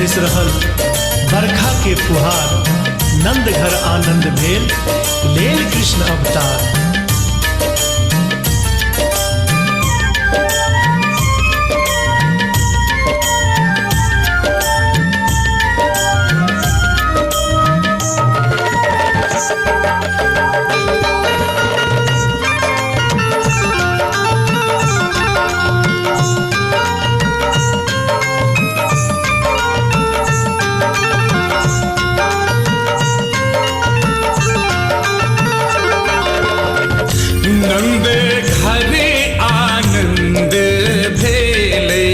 बरिस रहल बरखा के फुहार, नंद घर आनंद भेल लेल कृष्ण अवतार। नंद घरे आनंद भेले,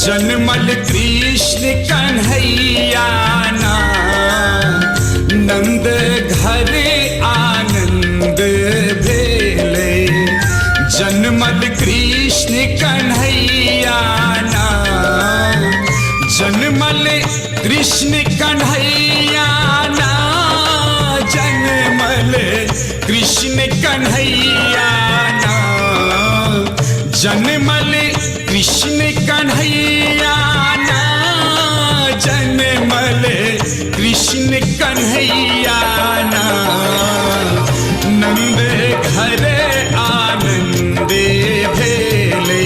जन्मल कृष्ण कन्हैया ना। नंद घरे आनंद भेले, जन्मल कृष्ण कन्हैया ना। जन्मल कृष्ण कन्हैया ना, जन्मल कृष्ण कन्हैया ना। जन्मल कृष्ण कन्हैया ना, जन्मल कृष्ण कन्हैया ना। नंद घरे आनंद भेले,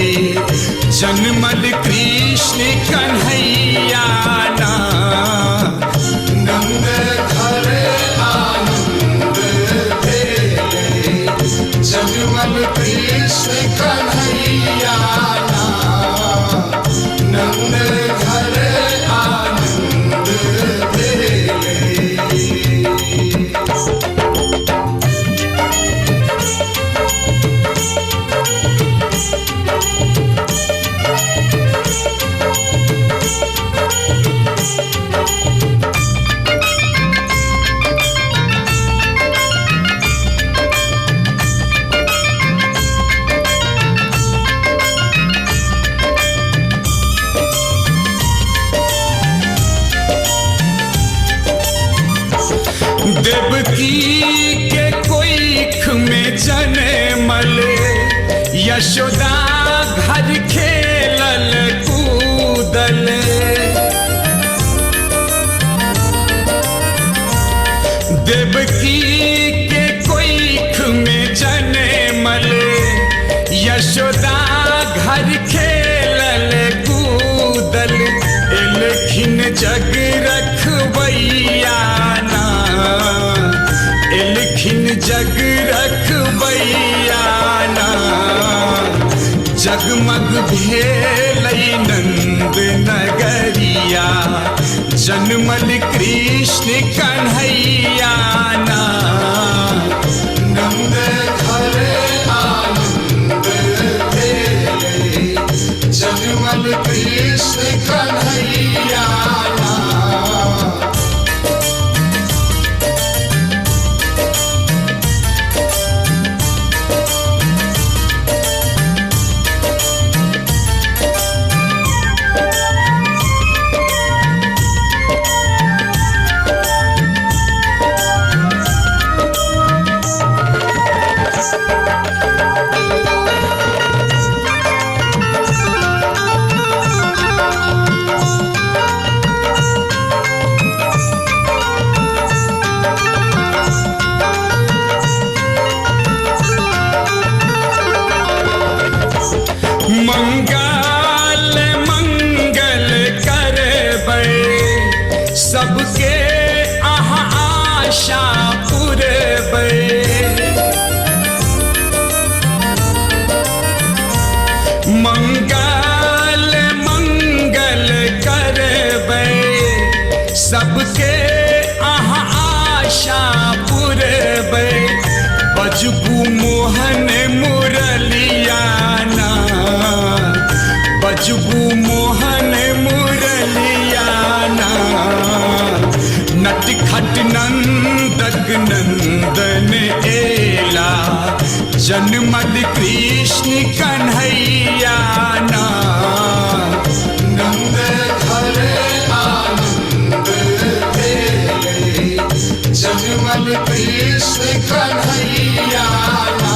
जन्मल कृष्ण कन्हैया ना। नंद घरे आनंद भेले, जन्मल कृष्ण कन्हैया ना। नंद घरे आनंद भेले। देवकी के कोइख में जन्मल, यशोदा घर खेलल कूदल। देवकी के कोइख में जन्मल, यशोदा घर खेलल कूदल। एलखिन जग रखबैया ना, एलखिन जग रखबैया ना। जगमग भेलै नंद नगरिया, जन्मल कृष्ण कन्हैया ना। नंद घरे आनंद भेले, जन्मल कृष्ण कन्हैया ना। मंगल मंगल करबै, सबके अहाँ आशा पुरबै। मंगल मंगल करबै, सबके अहाँ आशा पुरबै। बजबू मोहन मुरलिया ना, बजबू मोहन मुरलिया ना। नटखट नंदक नंदन एला, जन्मल कृष्ण कन्हैया ना। नंद घरे आनंद भेले, जन्मल कृष्ण कन्हैया ना।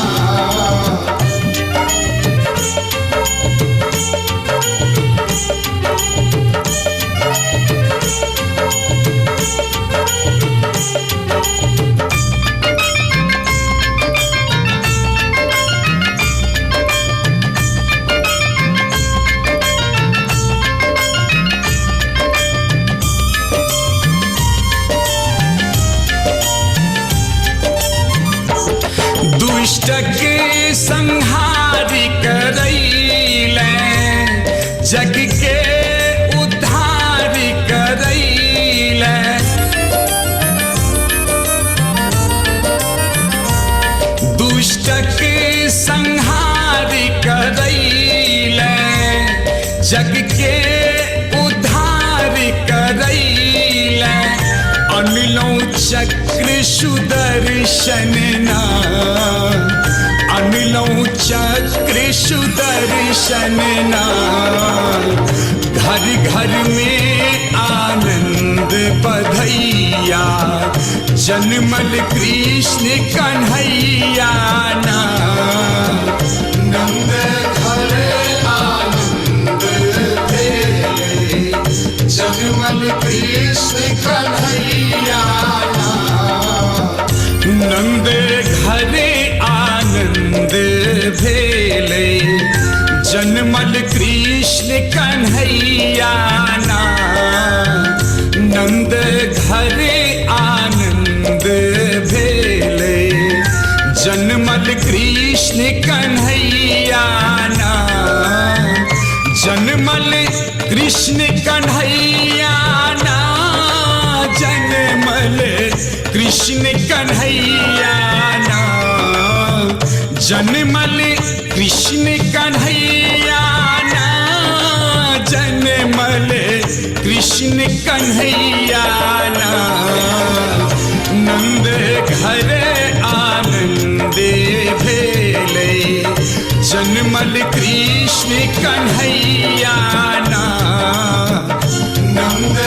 संहारी करैले जग के उद्धारी करैले दुष्टक संहारी करैले जग के उद्धारी करैले अनिलौ चक्र सुदर्शन ना अनिलौ चक्र सुदर्शन ना घर घर में आनंद बधैया जन्मल कृष्ण कन्हैया ना नंद घर आनंद भेले जन्मल कृष्ण कन्हैया ना नंद घरे आनंद भेले जन्मल कृष्ण कन्हैया ना नंद घरे आनंद भेले जन्मल कृष्ण कन्हैया ना जन्मल कृष्ण कन्हैया ना जन्मल कृष्ण कन्हैया ना जन्मल कृष्ण कन्हैया ना जन्मल कृष्ण कन्हैया ना नंद घर आनंद भेले जन्मल कृष्ण कन्हैया ना नंद